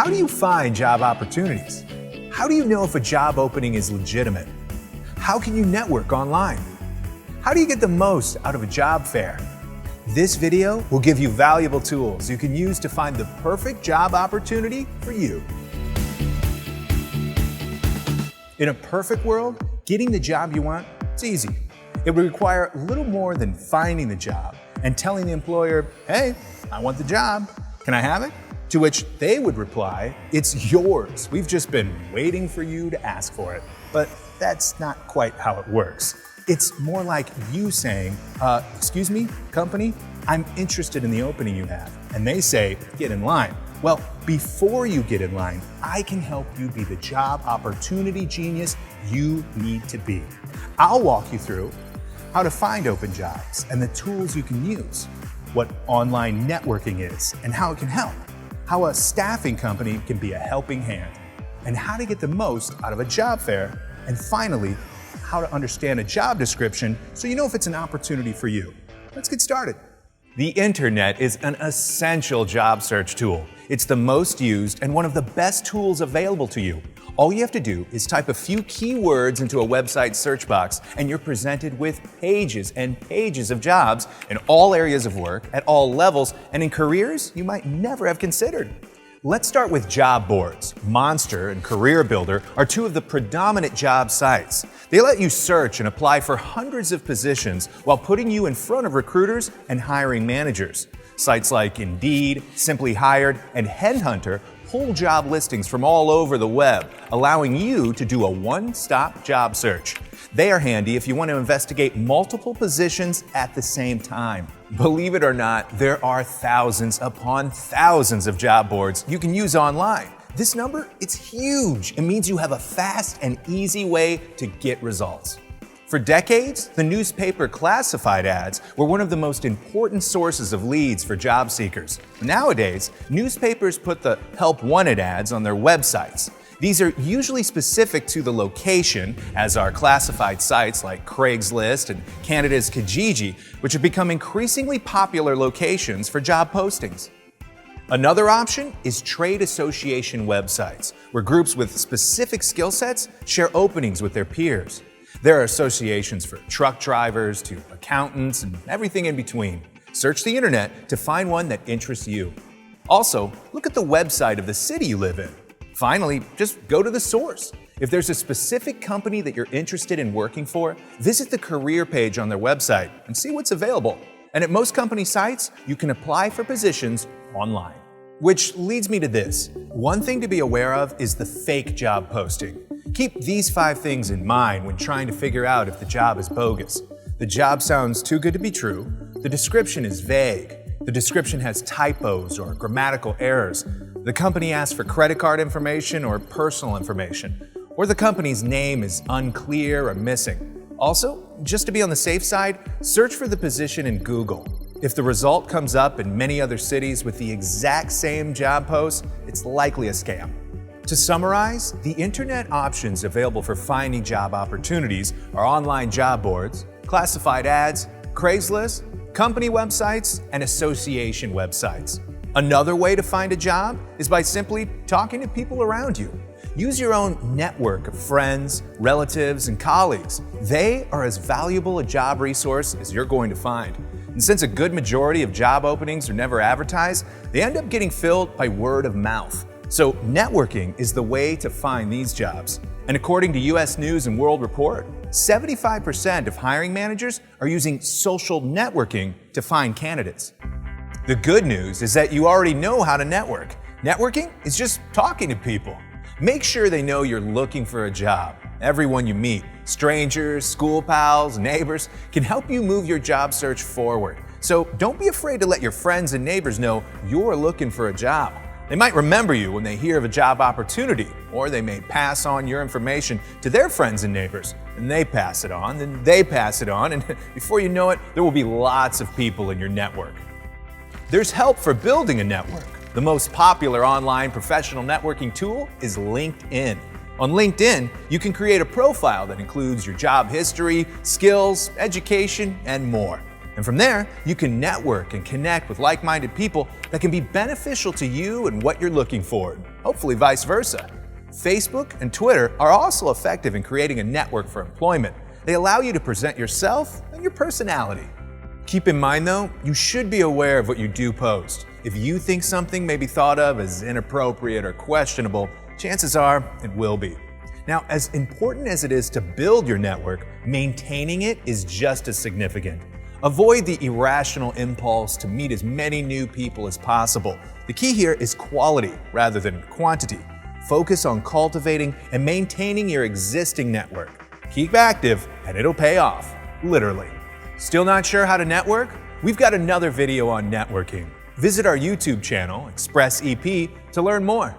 How do you find job opportunities? How do you know if a job opening is legitimate? How can you network online? How do you get the most out of a job fair? This video will give you valuable tools you can use to find the perfect job opportunity for you. In a perfect world, getting the job you want is easy. It would require little more than finding the job and telling the employer, "Hey, I want the job. Can I have it?" To which they would reply, "It's yours. We've just been waiting for you to ask for it." But that's not quite how it works. It's more like you saying, "Excuse me, company, I'm interested in the opening you have." And they say, "Get in line." Well, before you get in line, I can help you be the job opportunity genius you need to be. I'll walk you through how to find open jobs and the tools you can use, what online networking is and how it can help, how a staffing company can be a helping hand, and how to get the most out of a job fair, and finally, how to understand a job description so you know if it's an opportunity for you. Let's get started. The internet is an essential job search tool. It's the most used and one of the best tools available to you. All you have to do is type a few keywords into a website search box and you're presented with pages and pages of jobs in all areas of work, at all levels, and in careers you might never have considered. Let's start with job boards. Monster and Career Builder are two of the predominant job sites. They let you search and apply for hundreds of positions while putting you in front of recruiters and hiring managers. Sites like Indeed, Simply Hired, and Headhunter pull job listings from all over the web, allowing you to do a one-stop job search. They are handy if you want to investigate multiple positions at the same time. Believe it or not, there are thousands upon thousands of job boards you can use online. This number, it's huge. It means you have a fast and easy way to get results. For decades, the newspaper classified ads were one of the most important sources of leads for job seekers. Nowadays, newspapers put the Help Wanted ads on their websites. These are usually specific to the location, as are classified sites like Craigslist and Canada's Kijiji, which have become increasingly popular locations for job postings. Another option is trade association websites, where groups with specific skill sets share openings with their peers. There are associations for truck drivers to accountants and everything in between. Search the internet to find one that interests you. Also, look at the website of the city you live in. Finally, just go to the source. If there's a specific company that you're interested in working for, visit the career page on their website and see what's available. And at most company sites, you can apply for positions online. Which leads me to this. One thing to be aware of is the fake job posting. Keep these 5 things in mind when trying to figure out if the job is bogus. The job sounds too good to be true. The description is vague. The description has typos or grammatical errors. The company asks for credit card information or personal information. Or the company's name is unclear or missing. Also, just to be on the safe side, search for the position in Google. If the result comes up in many other cities with the exact same job post, it's likely a scam. To summarize, the internet options available for finding job opportunities are online job boards, classified ads, Craigslist, company websites, and association websites. Another way to find a job is by simply talking to people around you. Use your own network of friends, relatives, and colleagues. They are as valuable a job resource as you're going to find. And since a good majority of job openings are never advertised, they end up getting filled by word of mouth. So networking is the way to find these jobs. And according to US News and World Report, 75% of hiring managers are using social networking to find candidates. The good news is that you already know how to network. Networking is just talking to people. Make sure they know you're looking for a job. Everyone you meet, strangers, school pals, neighbors, can help you move your job search forward. So don't be afraid to let your friends and neighbors know you're looking for a job. They might remember you when they hear of a job opportunity, or they may pass on your information to their friends and neighbors, and they pass it on, then they pass it on, and before you know it, there will be lots of people in your network. There's help for building a network. The most popular online professional networking tool is LinkedIn. On LinkedIn, you can create a profile that includes your job history, skills, education, and more. And from there, you can network and connect with like-minded people that can be beneficial to you and what you're looking for, and hopefully vice versa. Facebook and Twitter are also effective in creating a network for employment. They allow you to present yourself and your personality. Keep in mind though, you should be aware of what you do post. If you think something may be thought of as inappropriate or questionable, chances are it will be. Now, as important as it is to build your network, maintaining it is just as significant. Avoid the irrational impulse to meet as many new people as possible. The key here is quality rather than quantity. Focus on cultivating and maintaining your existing network. Keep active and it'll pay off, literally. Still not sure how to network? We've got another video on networking. Visit our YouTube channel, Express EP, to learn more.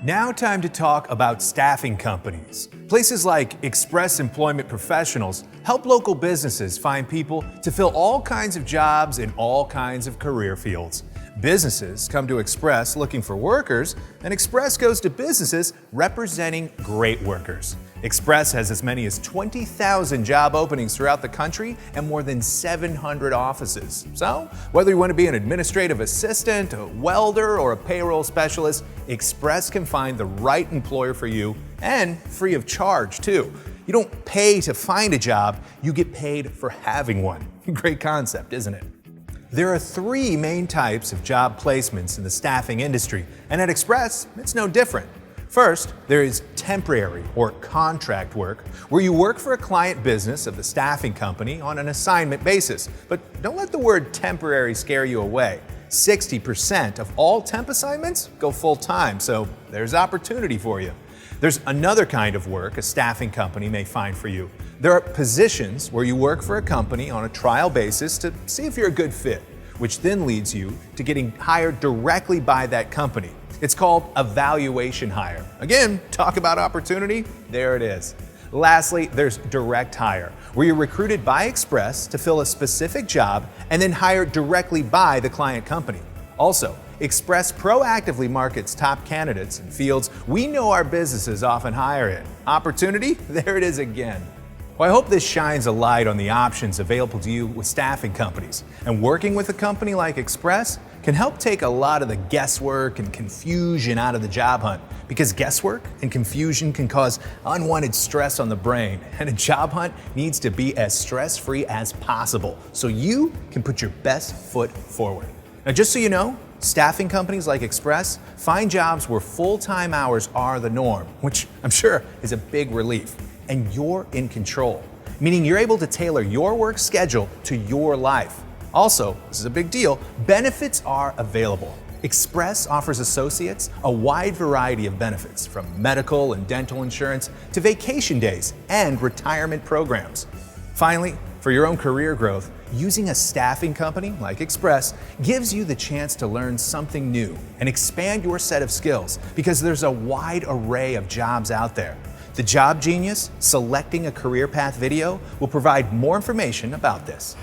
Now time to talk about staffing companies. Places like Express Employment Professionals help local businesses find people to fill all kinds of jobs in all kinds of career fields. Businesses come to Express looking for workers, and Express goes to businesses representing great workers. Express has as many as 20,000 job openings throughout the country and more than 700 offices. So, whether you want to be an administrative assistant, a welder, or a payroll specialist, Express can find the right employer for you, and free of charge too. You don't pay to find a job, you get paid for having one. Great concept, isn't it? There are three main types of job placements in the staffing industry, and at Express, it's no different. First, there is temporary or contract work, where you work for a client business of the staffing company on an assignment basis. But don't let the word temporary scare you away. 60% of all temp assignments go full-time, so there's opportunity for you. There's another kind of work a staffing company may find for you. There are positions where you work for a company on a trial basis to see if you're a good fit, which then leads you to getting hired directly by that company. It's called evaluation hire. Again, talk about opportunity, there it is. Lastly, there's direct hire, where you're recruited by Express to fill a specific job and then hired directly by the client company. Also, Express proactively markets top candidates in fields we know our businesses often hire in. Opportunity? There it is again. Well, I hope this shines a light on the options available to you with staffing companies. And working with a company like Express can help take a lot of the guesswork and confusion out of the job hunt, because guesswork and confusion can cause unwanted stress on the brain, and a job hunt needs to be as stress-free as possible so you can put your best foot forward. Now, just so you know, staffing companies like Express find jobs where full-time hours are the norm, which I'm sure is a big relief. And you're in control, meaning you're able to tailor your work schedule to your life. Also, this is a big deal, benefits are available. Express offers associates a wide variety of benefits, from medical and dental insurance to vacation days and retirement programs. Finally, for your own career growth, using a staffing company like Express gives you the chance to learn something new and expand your set of skills, because there's a wide array of jobs out there. The Job Genius Selecting a Career Path video will provide more information about this.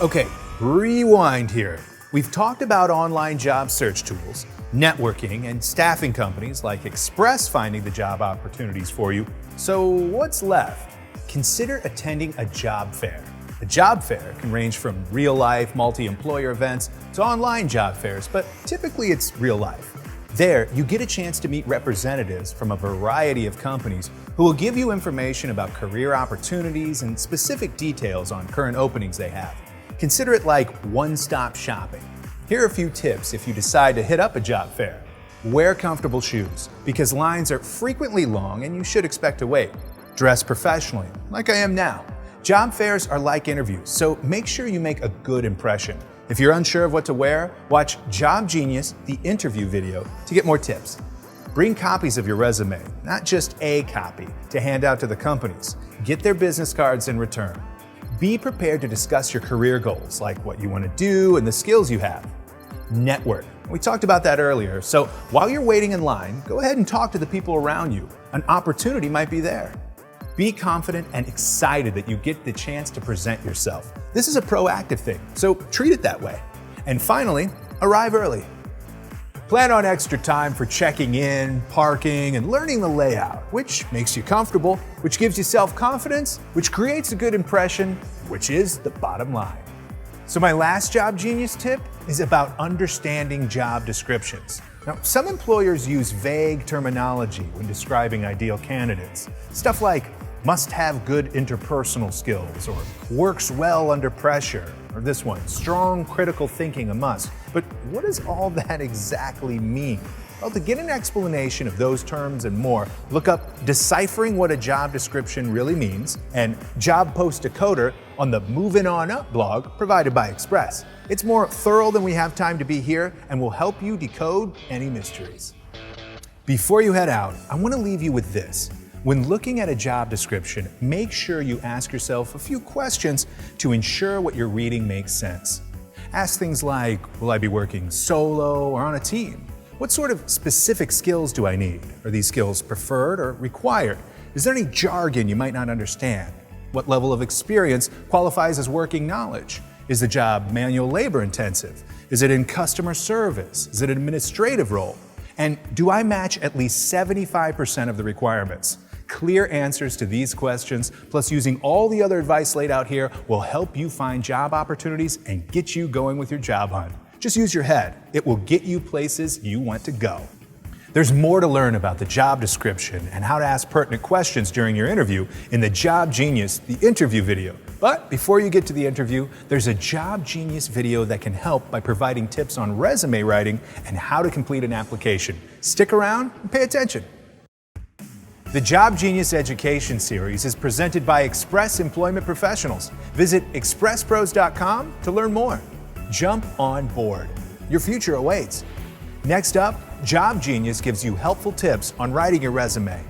Okay, rewind here. We've talked about online job search tools, networking, and staffing companies like Express finding the job opportunities for you. So what's left? Consider attending a job fair. A job fair can range from real-life multi-employer events to online job fairs, but typically it's real life. There, you get a chance to meet representatives from a variety of companies who will give you information about career opportunities and specific details on current openings they have. Consider it like one-stop shopping. Here are a few tips if you decide to hit up a job fair. Wear comfortable shoes, because lines are frequently long and you should expect to wait. Dress professionally, like I am now. Job fairs are like interviews, so make sure you make a good impression. If you're unsure of what to wear, watch Job Genius, the interview video, to get more tips. Bring copies of your resume, not just a copy, to hand out to the companies. Get their business cards in return. Be prepared to discuss your career goals, like what you want to do and the skills you have. Network. We talked about that earlier, so while you're waiting in line, go ahead and talk to the people around you. An opportunity might be there. Be confident and excited that you get the chance to present yourself. This is a proactive thing, so treat it that way. And finally, arrive early. Plan on extra time for checking in, parking, and learning the layout, which makes you comfortable, which gives you self-confidence, which creates a good impression, which is the bottom line. So my last Job Genius tip is about understanding job descriptions. Now, some employers use vague terminology when describing ideal candidates. Stuff like must have good interpersonal skills, or works well under pressure, or this one, strong critical thinking a must. But what does all that exactly mean? Well, to get an explanation of those terms and more, look up Deciphering What a Job Description Really Means and Job Post Decoder on the Moving On Up blog provided by Express. It's more thorough than we have time to be here and will help you decode any mysteries. Before you head out, I want to leave you with this. When looking at a job description, make sure you ask yourself a few questions to ensure what you're reading makes sense. Ask things like, will I be working solo or on a team? What sort of specific skills do I need? Are these skills preferred or required? Is there any jargon you might not understand? What level of experience qualifies as working knowledge? Is the job manual labor intensive? Is it in customer service? Is it an administrative role? And do I match at least 75% of the requirements? Clear answers to these questions, plus using all the other advice laid out here, will help you find job opportunities and get you going with your job hunt. Just use your head. It will get you places you want to go. There's more to learn about the job description and how to ask pertinent questions during your interview in the Job Genius, the interview video. But before you get to the interview, there's a Job Genius video that can help by providing tips on resume writing and how to complete an application. Stick around and pay attention. The Job Genius Education Series is presented by Express Employment Professionals. Visit expresspros.com to learn more. Jump on board. Your future awaits. Next up, Job Genius gives you helpful tips on writing your resume.